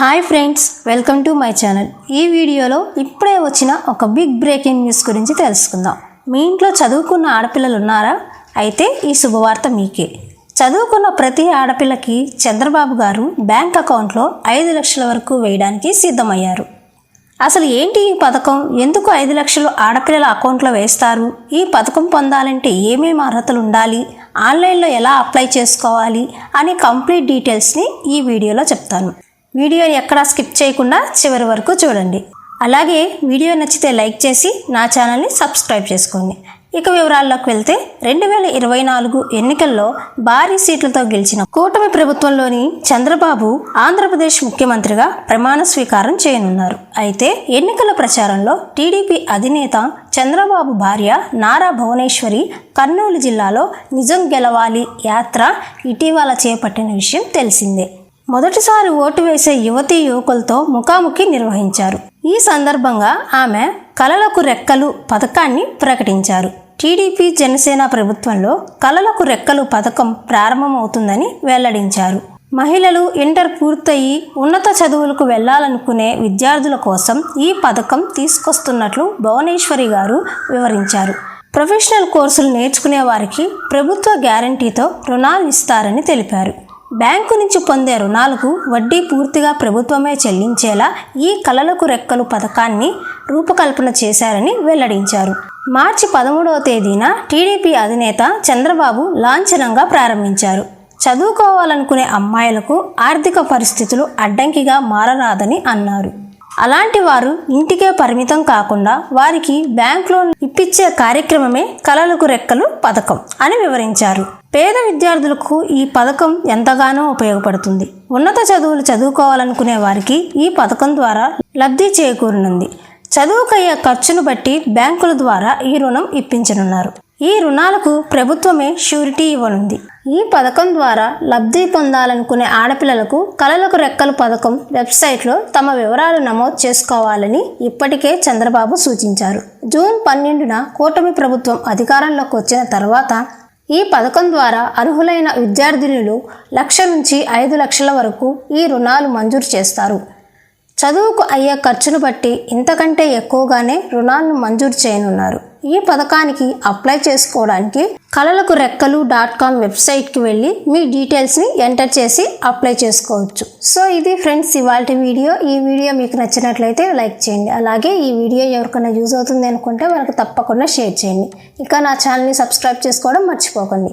Hi friends, welcome to my channel. ఈ వీడియోలో ఇప్పుడే వచ్చిన ఒక బిగ్ బ్రేకింగ్ న్యూస్ గురించి తెలుసుకుందాం. మీ ఇంట్లో చదువుకున్న ఆడపిల్లలు ఉన్నారా? అయితే ఈ శుభవార్త మీకే. చదువుకున్న ప్రతి ఆడపిల్లకి చంద్రబాబు గారు బ్యాంక్ అకౌంట్లో 5 లక్షల వరకు వేయడానికి సిద్ధమయ్యారు. అసలు ఏంటి ఈ పథకం? ఎందుకు 5 లక్షలు ఆడపిల్లల అకౌంట్లో వేస్తారు? ఈ పథకం పొందాలంటే ఏమేమి అర్హతలు ఉండాలి, ఆన్లైన్లో ఎలా అప్లై చేసుకోవాలి అని కంప్లీట్ డీటెయిల్స్ని ఈ వీడియోలో చెప్తాను. వీడియోని ఎక్కడా స్కిప్ చేయకుండా చివరి వరకు చూడండి. అలాగే వీడియో నచ్చితే లైక్ చేసి నా ఛానల్ని సబ్స్క్రైబ్ చేసుకోండి. ఇక వివరాల్లోకి వెళ్తే 2024 ఎన్నికల్లో భారీ సీట్లతో గెలిచిన కూటమి ప్రభుత్వంలోని చంద్రబాబు ఆంధ్రప్రదేశ్ ముఖ్యమంత్రిగా ప్రమాణ స్వీకారం చేయనున్నారు. అయితే ఎన్నికల ప్రచారంలో టీడీపీ అధినేత చంద్రబాబు భార్య నారా భువనేశ్వరి కర్నూలు జిల్లాలో నిజం గెలవాలి యాత్ర ఇటీవల చేపట్టిన విషయం తెలిసిందే. మొదటిసారి ఓటు వేసే యువతీ యువకులతో ముఖాముఖి నిర్వహించారు. ఈ సందర్భంగా ఆమె కలలకు రెక్కలు పథకాన్ని ప్రకటించారు. టీడీపీ జనసేన ప్రభుత్వంలో కలలకు రెక్కలు పథకం ప్రారంభమవుతుందని వెల్లడించారు. మహిళలు ఇంటర్ పూర్తయి ఉన్నత చదువులకు వెళ్లాలనుకునే విద్యార్థుల కోసం ఈ పథకం తీసుకొస్తున్నట్లు భువనేశ్వరి గారు వివరించారు. ప్రొఫెషనల్ కోర్సులు నేర్చుకునే వారికి ప్రభుత్వ గ్యారంటీతో రుణాలు ఇస్తారని తెలిపారు. బ్యాంకు నుంచి పొందే రుణాలకు వడ్డీ పూర్తిగా ప్రభుత్వమే చెల్లించేలా ఈ కలలకు రెక్కలు పథకాన్ని రూపకల్పన చేశారని వెల్లడించారు. మార్చి 13వ తేదీన టీడీపీ అధినేత చంద్రబాబు లాంఛనంగా ప్రారంభించారు. చదువుకోవాలనుకునే అమ్మాయిలకు ఆర్థిక పరిస్థితులు అడ్డంకిగా మారరాదని అన్నారు. అలాంటి వారు ఇంటికే పరిమితం కాకుండా వారికి బ్యాంక్ లోన్ ఇప్పించే కార్యక్రమమే కలలకు రెక్కలు పథకం అని వివరించారు. పేద విద్యార్థులకు ఈ పథకం ఎంతగానో ఉపయోగపడుతుంది. ఉన్నత చదువులు చదువుకోవాలనుకునే వారికి ఈ పథకం ద్వారా లబ్ధి చేకూరనుంది. చదువుకయ్యే ఖర్చును బట్టి బ్యాంకుల ద్వారా ఈ రుణం ఇప్పించనున్నారు. ఈ రుణాలకు ప్రభుత్వమే షూరిటీ ఇవ్వనుంది. ఈ పథకం ద్వారా లబ్ధి పొందాలనుకునే ఆడపిల్లలకు కలలకు రెక్కలు పథకం వెబ్సైట్లో తమ వివరాలు నమోదు చేసుకోవాలని ఇప్పటికే చంద్రబాబు సూచించారు. జూన్ 12న కూటమి ప్రభుత్వం అధికారంలోకి వచ్చిన తర్వాత ఈ పథకం ద్వారా అర్హులైన విద్యార్థినులు 1 లక్ష నుంచి 5 లక్షల వరకు ఈ రుణాలు మంజూరు చేస్తారు. చదువుకు అయ్యే ఖర్చును బట్టి ఇంతకంటే ఎక్కువగానే రుణాలను మంజూరు చేయనున్నారు. ఈ పథకానికి అప్లై చేసుకోవడానికి కలలకు రెక్కలు.com వెబ్సైట్కి వెళ్ళి మీ డీటెయిల్స్ని ఎంటర్ చేసి అప్లై చేసుకోవచ్చు. సో ఇది ఫ్రెండ్స్ ఇవాల్టి వీడియో. ఈ వీడియో మీకు నచ్చినట్లయితే లైక్ చేయండి. అలాగే ఈ వీడియో ఎవరికైనా యూజ్ అవుతుంది అనుకుంటే వాళ్ళకి తప్పకుండా షేర్ చేయండి. ఇంకా నా ఛానల్ని సబ్స్క్రైబ్ చేసుకోవడం మర్చిపోకండి.